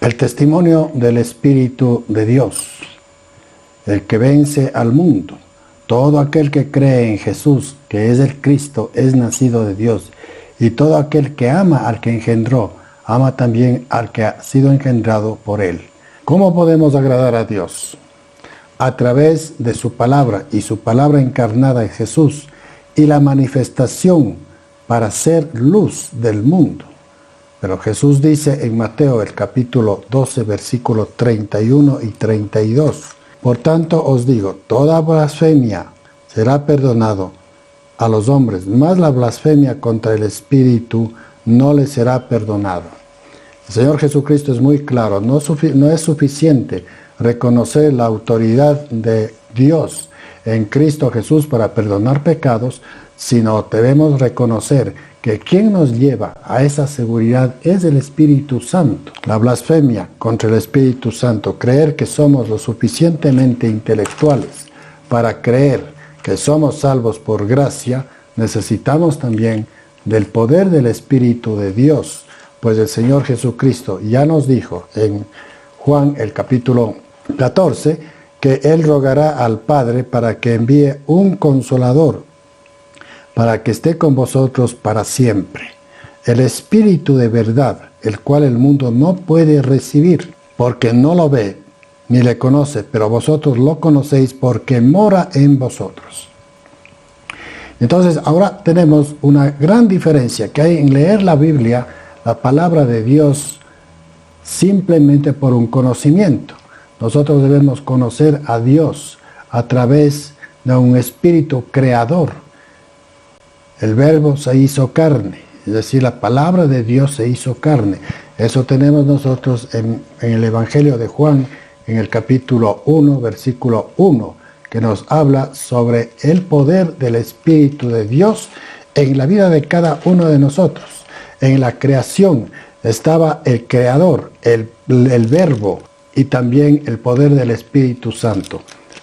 El testimonio del Espíritu de Dios, el que vence al mundo. Todo aquel que cree en Jesús, que es el Cristo, es nacido de Dios. Y todo aquel que ama al que engendró, ama también al que ha sido engendrado por él. ¿Cómo podemos agradar a Dios? A través de su palabra, y su palabra encarnada en Jesús, y la manifestación para ser luz del mundo. Pero Jesús dice en Mateo el capítulo 12, versículos 31 y 32. Por tanto os digo, toda blasfemia será perdonado a los hombres, mas la blasfemia contra el Espíritu no le será perdonado. El Señor Jesucristo es muy claro, no es suficiente reconocer la autoridad de Dios en Cristo Jesús para perdonar pecados, sino debemos reconocer que quien nos lleva a esa seguridad es el Espíritu Santo. La blasfemia contra el Espíritu Santo, creer que somos lo suficientemente intelectuales para creer que somos salvos por gracia, necesitamos también del poder del Espíritu de Dios, pues el Señor Jesucristo ya nos dijo en Juan el capítulo 14 que Él rogará al Padre para que envíe un Consolador, para que esté con vosotros para siempre. El Espíritu de verdad, el cual el mundo no puede recibir, porque no lo ve ni le conoce, pero vosotros lo conocéis porque mora en vosotros. Entonces, ahora tenemos una gran diferencia que hay en leer la Biblia, la palabra de Dios, simplemente por un conocimiento. Nosotros debemos conocer a Dios a través de un espíritu creador. El Verbo se hizo carne, es decir, la palabra de Dios se hizo carne. Eso tenemos nosotros en el Evangelio de Juan, en el capítulo 1, versículo 1, que nos habla sobre el poder del Espíritu de Dios en la vida de cada uno de nosotros. En la creación estaba el Creador, el Verbo y también el poder del Espíritu Santo.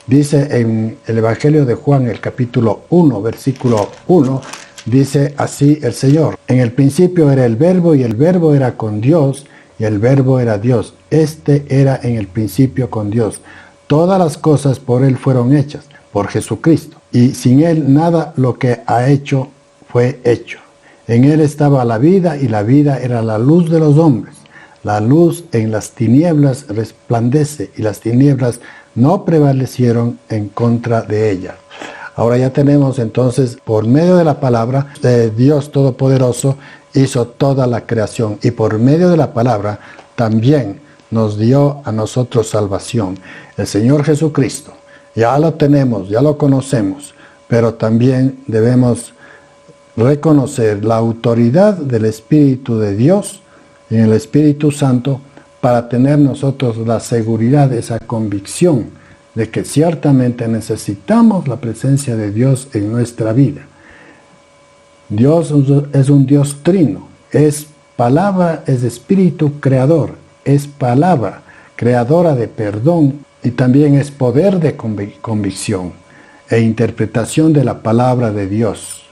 Dice en el Evangelio de Juan, el capítulo 1, versículo 1, dice así el Señor: en el principio era el Verbo, y el Verbo era con Dios, y el Verbo era Dios. Este era en el principio con Dios. Todas las cosas por Él fueron hechas, por Jesucristo. Y sin Él nada lo que ha hecho fue hecho. En Él estaba la vida, y la vida era la luz de los hombres. La luz en las tinieblas resplandece, y las tinieblas no prevalecieron en contra de ella. Ahora ya tenemos entonces, por medio de la palabra, Dios Todopoderoso hizo toda la creación, y por medio de la palabra también nos dio a nosotros salvación. El Señor Jesucristo, ya lo tenemos, ya lo conocemos, pero también debemos reconocer la autoridad del Espíritu de Dios en el Espíritu Santo para tener nosotros la seguridad, esa convicción de que ciertamente necesitamos la presencia de Dios en nuestra vida. Dios es un Dios trino, es palabra, es espíritu creador, es palabra creadora de perdón y también es poder de convicción e interpretación de la palabra de Dios.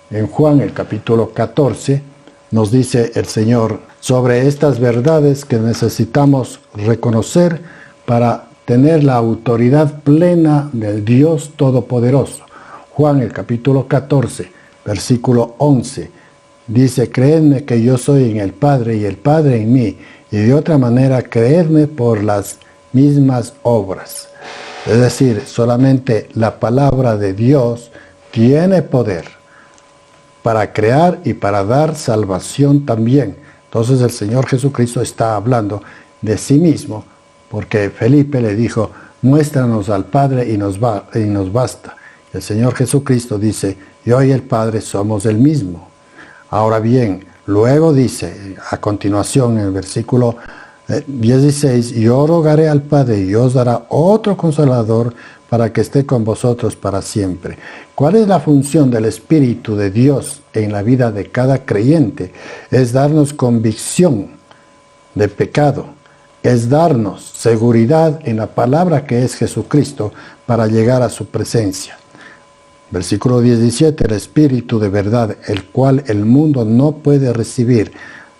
En Juan el capítulo 14 nos dice el Señor sobre estas verdades que necesitamos reconocer para tener la autoridad plena del Dios Todopoderoso. Juan el capítulo 14, versículo 11, dice: creedme que yo soy en el Padre y el Padre en mí, y de otra manera creedme por las mismas obras. Es decir, solamente la palabra de Dios tiene poder para crear y para dar salvación también. Entonces el Señor Jesucristo está hablando de sí mismo, porque Felipe le dijo: muéstranos al Padre y nos basta. El Señor Jesucristo dice: yo y el Padre somos el mismo. Ahora bien, luego dice, a continuación en el versículo 16, yo rogaré al Padre y os dará otro Consolador para que esté con vosotros para siempre. ¿Cuál es la función del Espíritu de Dios en la vida de cada creyente? Es darnos convicción de pecado, es darnos seguridad en la palabra que es Jesucristo para llegar a su presencia. Versículo 17, el Espíritu de verdad, el cual el mundo no puede recibir,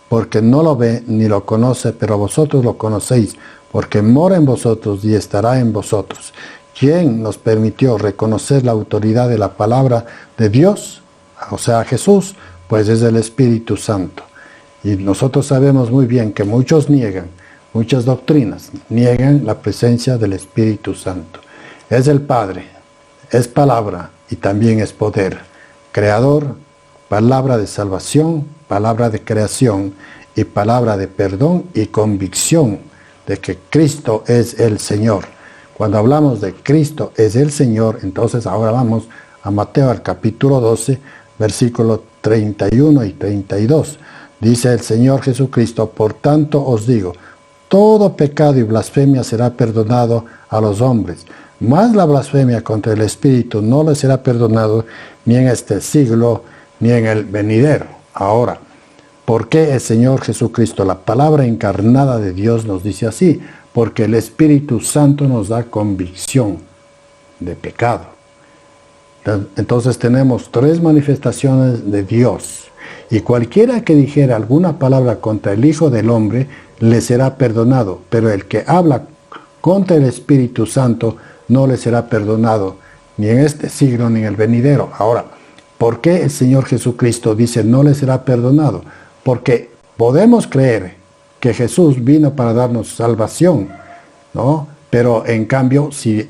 porque no lo ve ni lo conoce, pero vosotros lo conocéis, porque mora en vosotros y estará en vosotros. ¿Quién nos permitió reconocer la autoridad de la palabra de Dios? O sea, Jesús, pues es el Espíritu Santo. Y nosotros sabemos muy bien que muchos niegan, muchas doctrinas niegan la presencia del Espíritu Santo. Es el Padre, es palabra y también es poder. Creador, palabra de salvación, palabra de creación y palabra de perdón y convicción de que Cristo es el Señor. Cuando hablamos de Cristo es el Señor, entonces ahora vamos a Mateo al capítulo 12, versículos 31 y 32. Dice el Señor Jesucristo: por tanto os digo, todo pecado y blasfemia será perdonado a los hombres, mas la blasfemia contra el Espíritu no le será perdonado ni en este siglo ni en el venidero. Ahora, ¿por qué el Señor Jesucristo, la palabra encarnada de Dios, nos dice así? Porque el Espíritu Santo nos da convicción de pecado. Entonces tenemos tres manifestaciones de Dios. Y cualquiera que dijera alguna palabra contra el Hijo del Hombre, le será perdonado. Pero el que habla contra el Espíritu Santo, no le será perdonado, ni en este siglo ni en el venidero. Ahora, ¿por qué el Señor Jesucristo dice no le será perdonado? Porque podemos creer que Jesús vino para darnos salvación, ¿no? Pero en cambio, si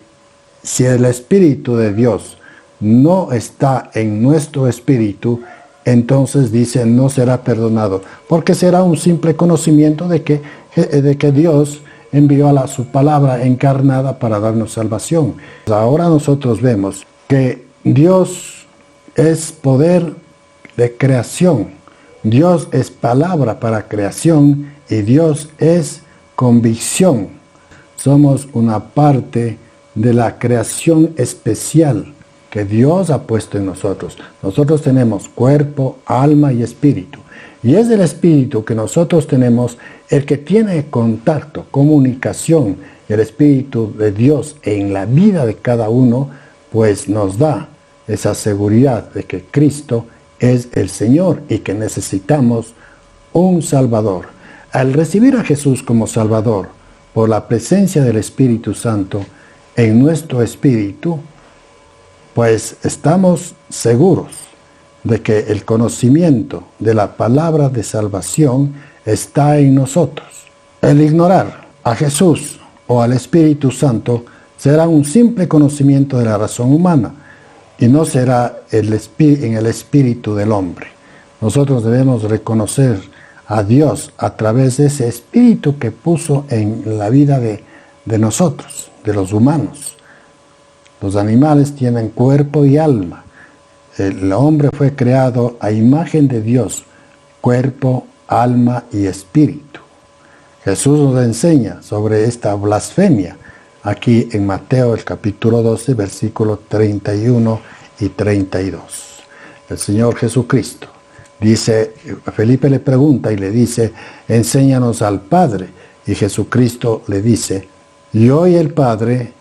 el Espíritu de Dios no está en nuestro espíritu, entonces dice no será perdonado, porque será un simple conocimiento de que Dios envió a su palabra encarnada para darnos salvación. Ahora nosotros vemos que Dios es poder de creación, Dios es palabra para creación y Dios es convicción. Somos una parte de la creación especial que Dios ha puesto en nosotros. Nosotros tenemos cuerpo, alma y espíritu. Y es el espíritu que nosotros tenemos el que tiene contacto, comunicación. El Espíritu de Dios en la vida de cada uno, pues nos da esa seguridad de que Cristo es el Señor y que necesitamos un Salvador. Al recibir a Jesús como Salvador, por la presencia del Espíritu Santo en nuestro espíritu, pues estamos seguros de que el conocimiento de la palabra de salvación está en nosotros. El ignorar a Jesús o al Espíritu Santo será un simple conocimiento de la razón humana y no será en el espíritu del hombre. Nosotros debemos reconocer a Dios a través de ese espíritu que puso en la vida de nosotros, de los humanos. Los animales tienen cuerpo y alma. El hombre fue creado a imagen de Dios, cuerpo, alma y espíritu. Jesús nos enseña sobre esta blasfemia aquí en Mateo el capítulo 12, versículos 31 y 32. El Señor Jesucristo dice, Felipe le pregunta y le dice, enséñanos al Padre. Y Jesucristo le dice, yo y el Padre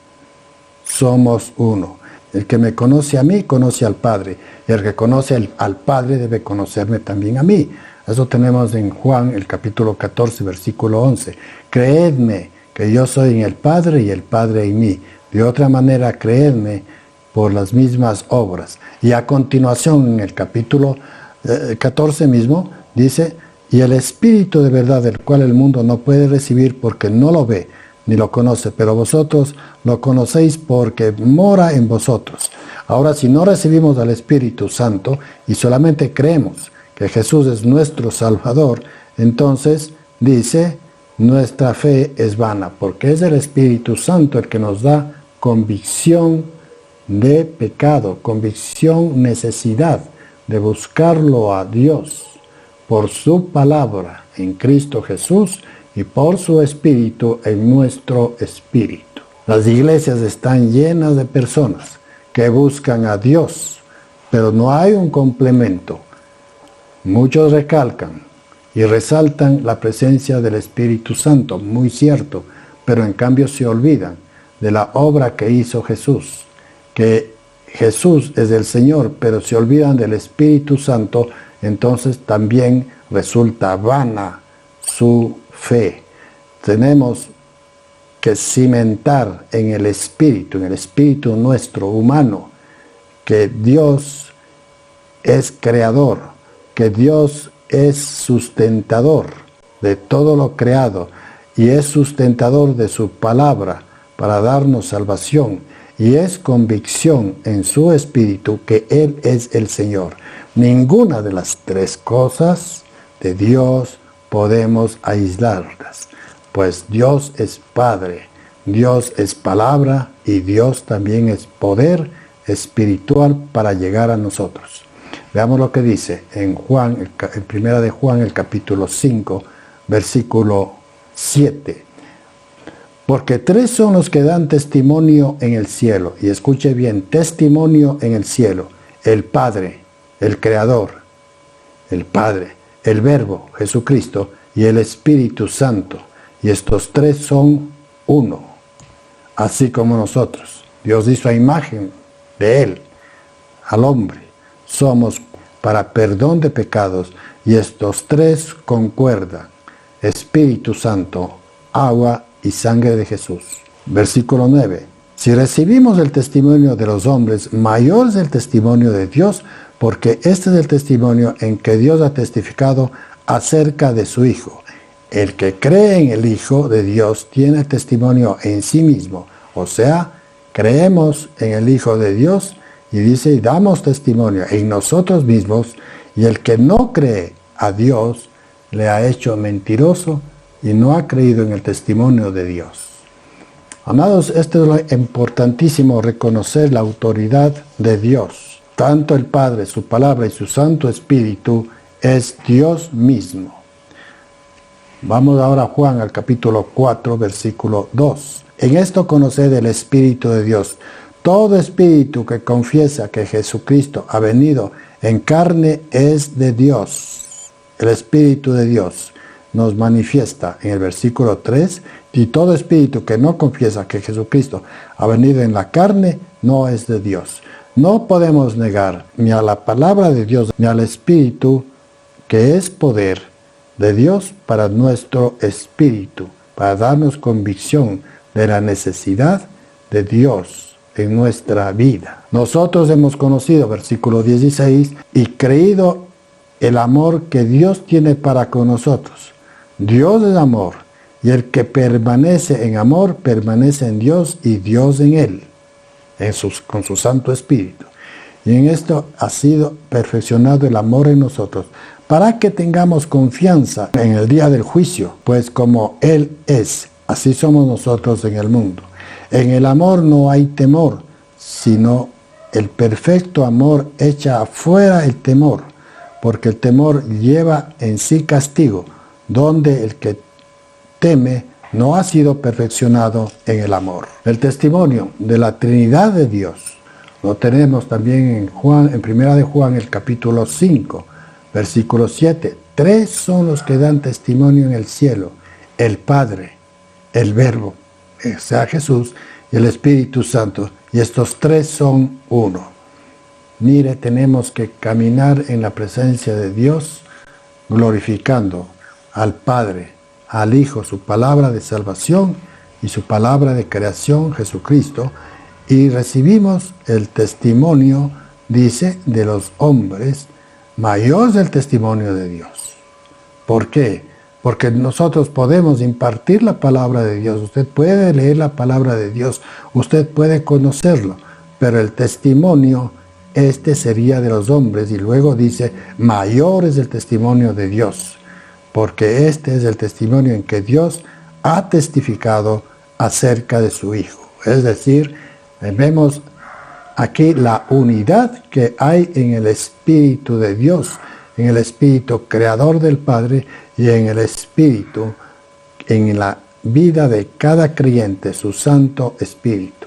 somos uno. El que me conoce a mí, conoce al Padre. Y el que conoce al Padre debe conocerme también a mí. Eso tenemos en Juan, el capítulo 14, versículo 11. Creedme que yo soy en el Padre y el Padre en mí. De otra manera, creedme por las mismas obras. Y a continuación, en el capítulo 14 mismo, dice, y el Espíritu de verdad, del cual el mundo no puede recibir porque no lo ve, ni lo conoce, pero vosotros lo conocéis porque mora en vosotros. Ahora, si no recibimos al Espíritu Santo y solamente creemos que Jesús es nuestro Salvador, entonces dice, nuestra fe es vana, porque es el Espíritu Santo el que nos da convicción de pecado, convicción, necesidad de buscarlo a Dios por su palabra en Cristo Jesús y por su Espíritu en nuestro espíritu. Las iglesias están llenas de personas que buscan a Dios, pero no hay un complemento. Muchos recalcan y resaltan la presencia del Espíritu Santo, muy cierto, pero en cambio se olvidan de la obra que hizo Jesús, que Jesús es el Señor, pero se olvidan del Espíritu Santo entonces también resulta vana su fe. Tenemos que cimentar en el espíritu nuestro humano, que Dios es creador, que Dios es sustentador de todo lo creado y es sustentador de su palabra para darnos salvación, y es convicción en su espíritu que Él es el Señor. Ninguna de las tres cosas de Dios podemos aislarlas, pues Dios es Padre, Dios es palabra y Dios también es poder espiritual para llegar a nosotros. Veamos lo que dice en Juan, en Primera de Juan, el capítulo 5, versículo 7. Porque tres son los que dan testimonio en el cielo, y escuche bien, testimonio en el cielo: el Padre, el Creador, el Padre, el Verbo, Jesucristo, y el Espíritu Santo. Y estos tres son uno, así como nosotros. Dios hizo a imagen de Él, al hombre. Somos para perdón de pecados, y estos tres concuerdan: Espíritu Santo, agua y sangre de Jesús. Versículo 9. Si recibimos el testimonio de los hombres, mayor es el testimonio de Dios, porque este es el testimonio en que Dios ha testificado acerca de su Hijo. El que cree en el Hijo de Dios tiene testimonio en sí mismo. O sea, creemos en el Hijo de Dios, y dice, y damos testimonio en nosotros mismos, y el que no cree a Dios le ha hecho mentiroso y no ha creído en el testimonio de Dios. Amados, esto es importantísimo, reconocer la autoridad de Dios. Tanto el Padre, su palabra y su Santo Espíritu es Dios mismo. Vamos ahora a Juan, al capítulo 4, versículo 2. En esto conoced el Espíritu de Dios. Todo espíritu que confiesa que Jesucristo ha venido en carne es de Dios. El Espíritu de Dios nos manifiesta en el versículo 3, y todo espíritu que no confiesa que Jesucristo ha venido en la carne no es de Dios. No podemos negar ni a la palabra de Dios ni al Espíritu, que es poder de Dios para nuestro espíritu, para darnos convicción de la necesidad de Dios en nuestra vida. Nosotros hemos conocido, versículo 16, y creído el amor que Dios tiene para con nosotros. Dios es amor, y el que permanece en amor permanece en Dios y Dios en él, con su Santo Espíritu. Y en esto ha sido perfeccionado el amor en nosotros, para que tengamos confianza en el día del juicio, pues como Él es, así somos nosotros en el mundo. En el amor no hay temor, sino el perfecto amor echa afuera el temor, porque el temor lleva en sí castigo, donde el que teme no ha sido perfeccionado en el amor. El testimonio de la Trinidad de Dios lo tenemos también en Primera de Juan, el capítulo 5, versículo 7. Tres son los que dan testimonio en el cielo: el Padre, el Verbo, o sea Jesús, y el Espíritu Santo, y estos tres son uno. Mire, tenemos que caminar en la presencia de Dios, glorificando al Padre, al Hijo, su palabra de salvación y su palabra de creación, Jesucristo, y recibimos el testimonio, dice, de los hombres, mayor es el testimonio de Dios. ¿Por qué? Porque nosotros podemos impartir la palabra de Dios, usted puede leer la palabra de Dios, usted puede conocerlo, pero el testimonio, este sería de los hombres, y luego dice, mayor es el testimonio de Dios, porque este es el testimonio en que Dios ha testificado acerca de su Hijo. Es decir, vemos aquí la unidad que hay en el Espíritu de Dios, en el Espíritu creador del Padre y en el Espíritu, en la vida de cada creyente, su Santo Espíritu.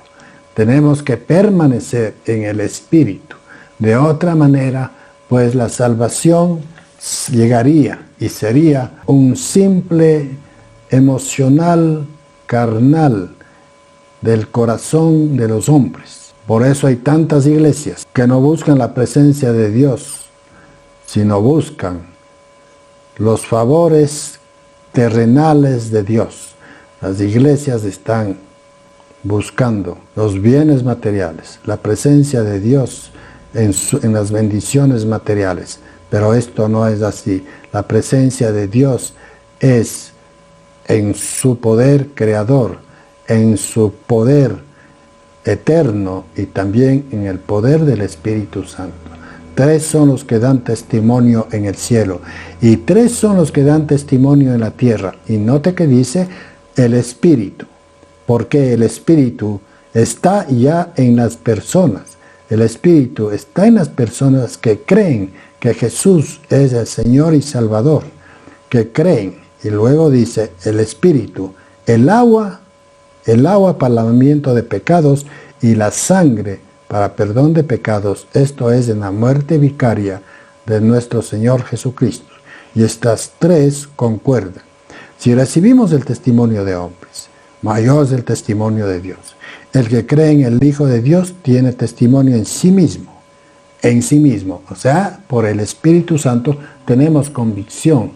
Tenemos que permanecer en el Espíritu. De otra manera, pues la salvación llegaría y sería un simple emocional carnal del corazón de los hombres. Por eso hay tantas iglesias que no buscan la presencia de Dios, sino buscan los favores terrenales de Dios. Las iglesias están buscando los bienes materiales, la presencia de Dios en las bendiciones materiales. Pero esto no es así. La presencia de Dios es en su poder creador, en su poder eterno y también en el poder del Espíritu Santo. 3 son los que dan testimonio en el cielo y 3 son los que dan testimonio en la tierra. Y note que dice el Espíritu, porque el Espíritu está ya en las personas. El Espíritu está en las personas que creen que Jesús es el Señor y Salvador, que creen. Y luego dice el Espíritu, el agua para lavamiento de pecados y la sangre para perdón de pecados. Esto es en la muerte vicaria de nuestro Señor Jesucristo. Y estas 3 concuerdan. Si recibimos el testimonio de hombres, mayor es el testimonio de Dios. El que cree en el Hijo de Dios tiene testimonio en sí mismo. En sí mismo. O sea, por el Espíritu Santo tenemos convicción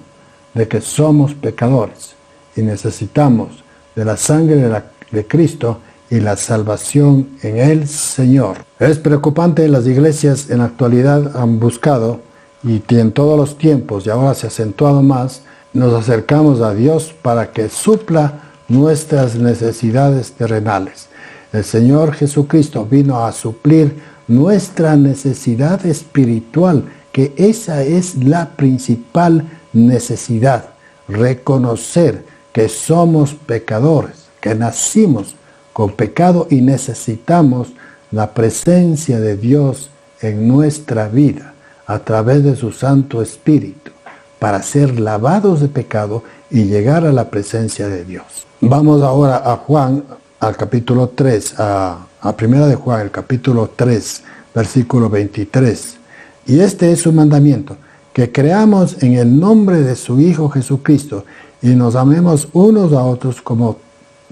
de que somos pecadores y necesitamos de la sangre de Cristo y la salvación en el Señor. Es preocupante, las iglesias en la actualidad han buscado, y en todos los tiempos, y ahora se ha acentuado más, nos acercamos a Dios para que supla nuestras necesidades terrenales. El Señor Jesucristo vino a suplir nuestra necesidad espiritual, que esa es la principal necesidad. Reconocer que somos pecadores, que nacimos con pecado y necesitamos la presencia de Dios en nuestra vida a través de su Santo Espíritu para ser lavados de pecado y llegar a la presencia de Dios. Vamos ahora a Juan, al capítulo 3, a primera de Juan, el capítulo 3, versículo 23. Y este es su mandamiento, que creamos en el nombre de su Hijo Jesucristo y nos amemos unos a otros como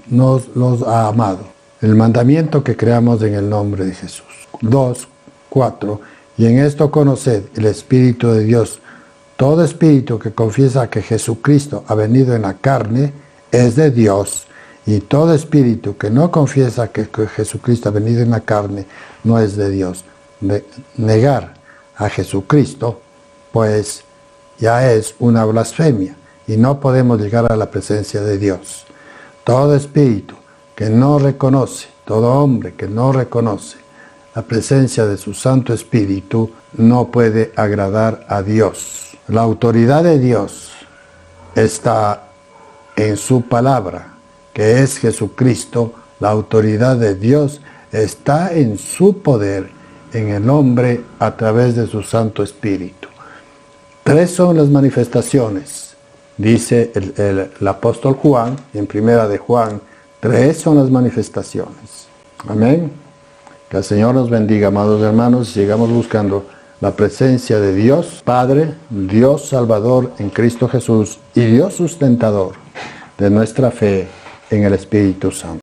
nos los ha amado. El mandamiento, que creamos en el nombre de Jesús. 2:4. Y en esto conoced el Espíritu de Dios. Todo espíritu que confiesa que Jesucristo ha venido en la carne es de Dios. Y todo espíritu que no confiesa que Jesucristo ha venido en la carne no es de Dios. Negar a Jesucristo, pues ya es una blasfemia y no podemos llegar a la presencia de Dios. Todo espíritu que no reconoce, todo hombre que no reconoce la presencia de su Santo Espíritu no puede agradar a Dios. La autoridad de Dios está en su palabra, que es Jesucristo. La autoridad de Dios está en su poder, en el hombre, a través de su Santo Espíritu. 3 son las manifestaciones, dice el apóstol Juan, en primera de Juan, 3 son las manifestaciones. Amén. Que el Señor nos bendiga, amados hermanos, y sigamos buscando la presencia de Dios Padre, Dios Salvador en Cristo Jesús y Dios sustentador de nuestra fe en el Espíritu Santo.